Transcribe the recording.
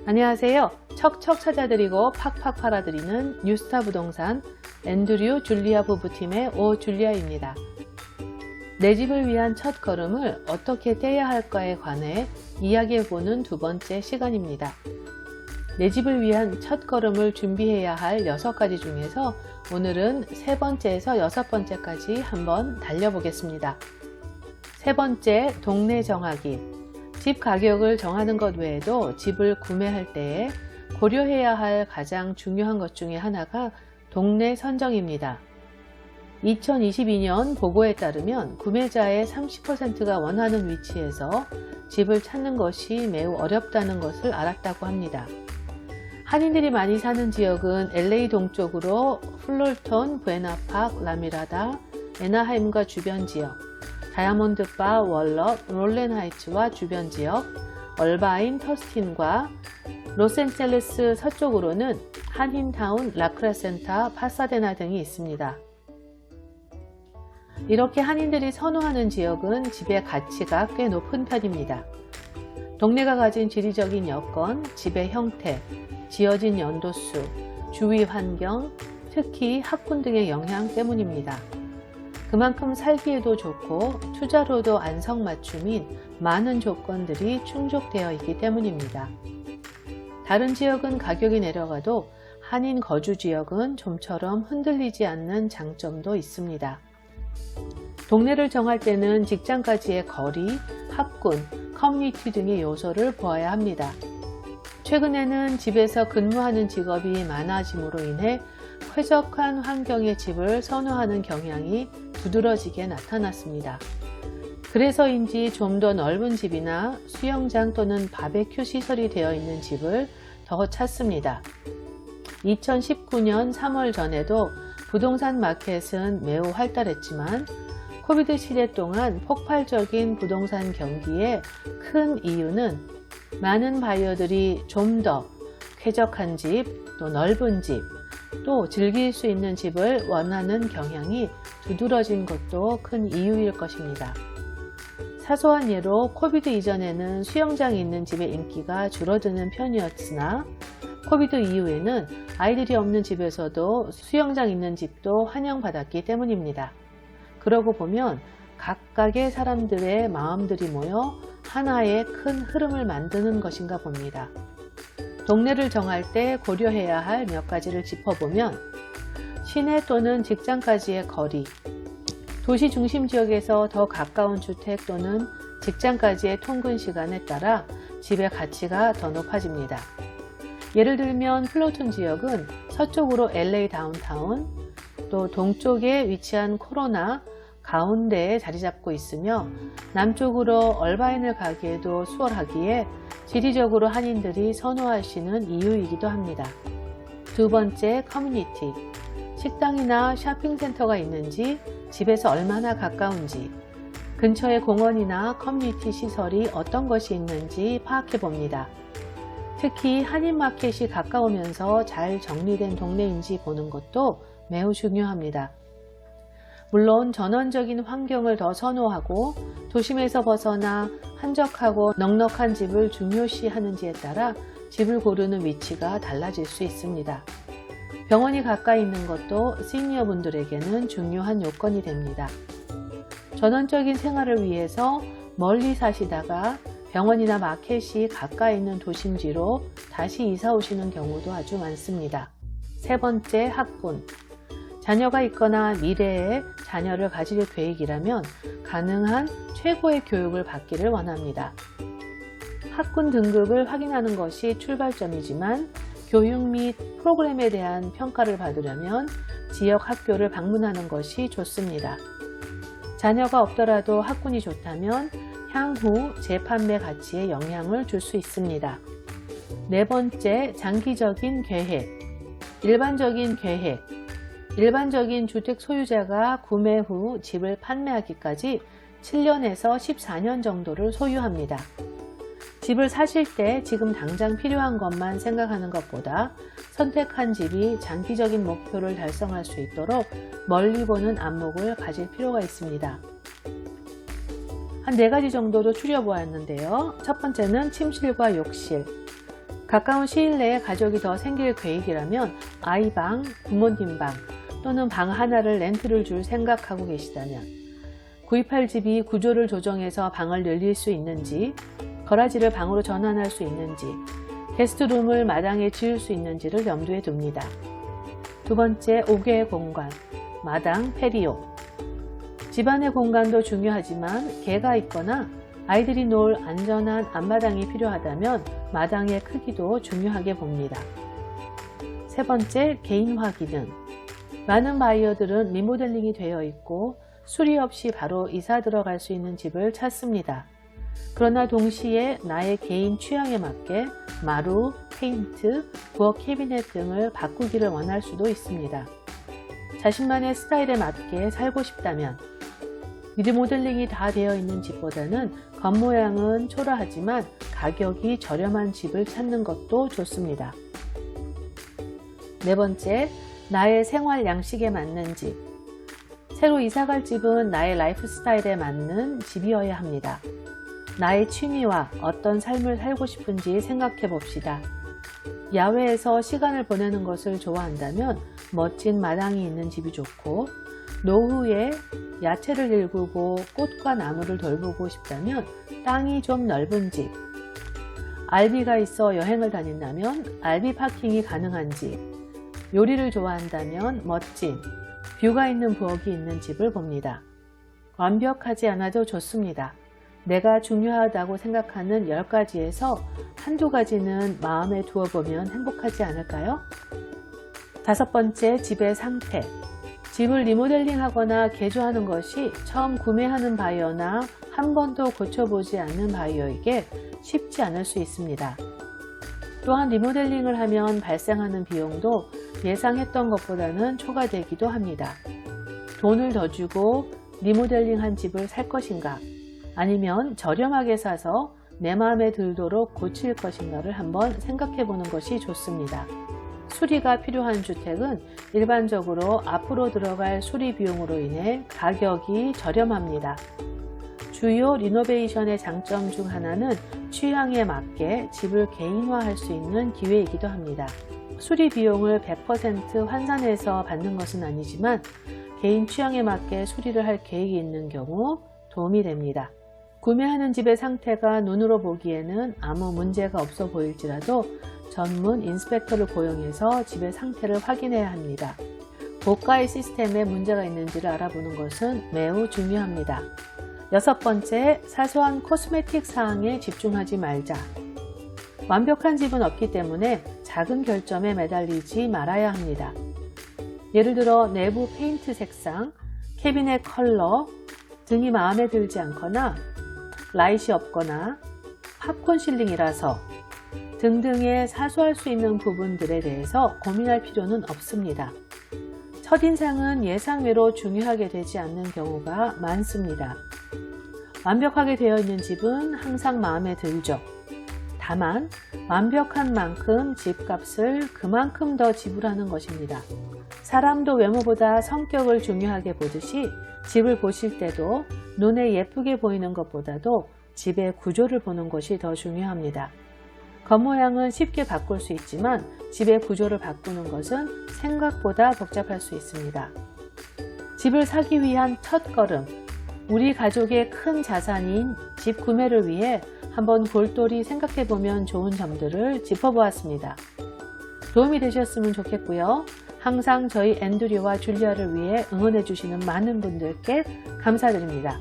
안녕하세요. 척척 찾아드리고 팍팍 팔아드리는 뉴스타 부동산 앤드류 줄리아 부부팀의 오줄리아입니다. 내 집을 위한 첫 걸음을 어떻게 떼야 할까에 관해 이야기해보는 두 번째 시간입니다. 내 집을 위한 첫 걸음을 준비해야 할 6가지 중에서 오늘은 3번째에서 6번째까지 한번 달려보겠습니다. 3번째, 동네 정하기. 집 가격을 정하는 것 외에도 집을 구매할 때에 고려해야 할 가장 중요한 것 중에 하나가 동네 선정입니다. 2022년 보고에 따르면 구매자의 30%가 원하는 위치에서 집을 찾는 것이 매우 어렵다는 것을 알았다고 합니다. 한인들이 많이 사는 지역은 LA 동쪽으로 플롤턴, 부에나파크, 라미라다, 애나하임과 주변 지역, 다이아몬드바, 월럿, 롤렌하이츠와 주변 지역, 얼바인, 터스틴과 로스앤젤레스 서쪽으로는 한인타운, 라크라센타, 파사데나 등이 있습니다. 이렇게 한인들이 선호하는 지역은 집의 가치가 꽤 높은 편입니다. 동네가 가진 지리적인 여건, 집의 형태, 지어진 연도수, 주위 환경, 특히 학군 등의 영향 때문입니다. 그만큼 살기에도 좋고 투자로도 안성맞춤인 많은 조건들이 충족되어 있기 때문입니다. 다른 지역은 가격이 내려가도 한인 거주 지역은 좀처럼 흔들리지 않는 장점도 있습니다. 동네를 정할 때는 직장까지의 거리, 학군, 커뮤니티 등의 요소를 보아야 합니다. 최근에는 집에서 근무하는 직업이 많아짐으로 인해 쾌적한 환경의 집을 선호하는 경향이 두드러지게 나타났습니다. 그래서인지 좀 더 넓은 집이나 수영장 또는 바베큐 시설이 되어 있는 집을 더 찾습니다. 2019년 3월 전에도 부동산 마켓은 매우 활달했지만 코비드 시대 동안 폭발적인 부동산 경기의 큰 이유는 많은 바이어들이 좀 더 쾌적한 집, 또 넓은 집, 또 즐길 수 있는 집을 원하는 경향이 두드러진 것도 큰 이유일 것입니다. 사소한 예로 코비드 이전에는 수영장이 있는 집의 인기가 줄어드는 편이었으나 코비드 이후에는 아이들이 없는 집에서도 수영장 있는 집도 환영받았기 때문입니다. 그러고 보면 각각의 사람들의 마음들이 모여 하나의 큰 흐름을 만드는 것인가 봅니다. 동네를 정할 때 고려해야 할 몇 가지를 짚어보면 시내 또는 직장까지의 거리, 도시 중심 지역에서 더 가까운 주택 또는 직장까지의 통근 시간에 따라 집의 가치가 더 높아집니다. 예를 들면 플로톤 지역은 서쪽으로 LA 다운타운, 또 동쪽에 위치한 코로나 가운데에 자리 잡고 있으며 남쪽으로 얼바인을 가기에도 수월하기에 지리적으로 한인들이 선호하시는 이유이기도 합니다. 두 번째, 커뮤니티. 식당이나 쇼핑센터가 있는지, 집에서 얼마나 가까운지, 근처에 공원이나 커뮤니티 시설이 어떤 것이 있는지 파악해 봅니다. 특히 한인마켓이 가까우면서 잘 정리된 동네인지 보는 것도 매우 중요합니다. 물론 전원적인 환경을 더 선호하고 도심에서 벗어나 한적하고 넉넉한 집을 중요시하는지에 따라 집을 고르는 위치가 달라질 수 있습니다. 병원이 가까이 있는 것도 시니어 분들에게는 중요한 요건이 됩니다. 전원적인 생활을 위해서 멀리 사시다가 병원이나 마켓이 가까이 있는 도심지로 다시 이사 오시는 경우도 아주 많습니다. 세 번째, 학군. 자녀가 있거나 미래에 자녀를 가질 계획이라면 가능한 최고의 교육을 받기를 원합니다. 학군 등급을 확인하는 것이 출발점이지만 교육 및 프로그램에 대한 평가를 받으려면 지역 학교를 방문하는 것이 좋습니다. 자녀가 없더라도 학군이 좋다면 향후 재판매 가치에 영향을 줄 수 있습니다. 네 번째, 장기적인 계획. 일반적인 계획. 일반적인 주택 소유자가 구매 후 집을 판매하기까지 7년에서 14년 정도를 소유합니다. 집을 사실 때 지금 당장 필요한 것만 생각하는 것보다 선택한 집이 장기적인 목표를 달성할 수 있도록 멀리 보는 안목을 가질 필요가 있습니다. 한 4가지 정도로 추려보았는데요. 첫 번째는 침실과 욕실. 가까운 시일 내에 가족이 더 생길 계획이라면 아이방, 부모님방 또는 방 하나를 렌트를 줄 생각하고 계시다면, 구입할 집이 구조를 조정해서 방을 늘릴 수 있는지, 거라지를 방으로 전환할 수 있는지, 게스트룸을 마당에 지을 수 있는지를 염두에 둡니다. 두 번째, 5개의 공간, 마당, 페리오. 집안의 공간도 중요하지만 개가 있거나 아이들이 놀 안전한 앞마당이 필요하다면 마당의 크기도 중요하게 봅니다. 세 번째, 개인화 기능. 많은 바이어들은 리모델링이 되어 있고 수리 없이 바로 이사 들어갈 수 있는 집을 찾습니다. 그러나 동시에 나의 개인 취향에 맞게 마루, 페인트, 부엌 캐비넷 등을 바꾸기를 원할 수도 있습니다. 자신만의 스타일에 맞게 살고 싶다면 리모델링이 다 되어 있는 집보다는 겉모양은 초라하지만 가격이 저렴한 집을 찾는 것도 좋습니다. 네 번째, 나의 생활 양식에 맞는 집. 새로 이사갈 집은 나의 라이프 스타일에 맞는 집이어야 합니다. 나의 취미와 어떤 삶을 살고 싶은지 생각해 봅시다. 야외에서 시간을 보내는 것을 좋아한다면 멋진 마당이 있는 집이 좋고, 노후에 야채를 일구고 꽃과 나무를 돌보고 싶다면 땅이 좀 넓은 집, RV가 있어 여행을 다닌다면 RV 파킹이 가능한 집, 요리를 좋아한다면 멋진 뷰가 있는 부엌이 있는 집을 봅니다. 완벽하지 않아도 좋습니다. 내가 중요하다고 생각하는 10가지에서 한두 가지는 마음에 두어보면 행복하지 않을까요? 다섯 번째, 집의 상태. 집을 리모델링하거나 개조하는 것이 처음 구매하는 바이어나 한 번도 고쳐보지 않는 바이어에게 쉽지 않을 수 있습니다. 또한 리모델링을 하면 발생하는 비용도 예상했던 것보다는 초과되기도 합니다. 돈을 더 주고 리모델링한 집을 살 것인가, 아니면 저렴하게 사서 내 마음에 들도록 고칠 것인가를 한번 생각해 보는 것이 좋습니다. 수리가 필요한 주택은 일반적으로 앞으로 들어갈 수리 비용으로 인해 가격이 저렴합니다. 주요 리노베이션의 장점 중 하나는 취향에 맞게 집을 개인화할 수 있는 기회이기도 합니다. 수리 비용을 100% 환산해서 받는 것은 아니지만 개인 취향에 맞게 수리를 할 계획이 있는 경우 도움이 됩니다. 구매하는 집의 상태가 눈으로 보기에는 아무 문제가 없어 보일지라도 전문 인스펙터를 고용해서 집의 상태를 확인해야 합니다. 고가의 시스템에 문제가 있는지를 알아보는 것은 매우 중요합니다. 여섯 번째, 사소한 코스메틱 사항에 집중하지 말자. 완벽한 집은 없기 때문에 작은 결점에 매달리지 말아야 합니다. 예를 들어 내부 페인트 색상, 캐비넷 컬러 등이 마음에 들지 않거나 라이트이 없거나 팝콘 실링이라서 등등의 사소할 수 있는 부분들에 대해서 고민할 필요는 없습니다. 첫인상은 예상외로 중요하게 되지 않는 경우가 많습니다. 완벽하게 되어 있는 집은 항상 마음에 들죠. 다만 완벽한 만큼 집값을 그만큼 더 지불하는 것입니다. 사람도 외모보다 성격을 중요하게 보듯이 집을 보실 때도 눈에 예쁘게 보이는 것보다도 집의 구조를 보는 것이 더 중요합니다. 겉모양은 쉽게 바꿀 수 있지만 집의 구조를 바꾸는 것은 생각보다 복잡할 수 있습니다. 집을 사기 위한 첫걸음, 우리 가족의 큰 자산인 집 구매를 위해 한번 골똘히 생각해보면 좋은 점들을 짚어보았습니다. 도움이 되셨으면 좋겠고요. 항상 저희 앤드류와 줄리아를 위해 응원해주시는 많은 분들께 감사드립니다.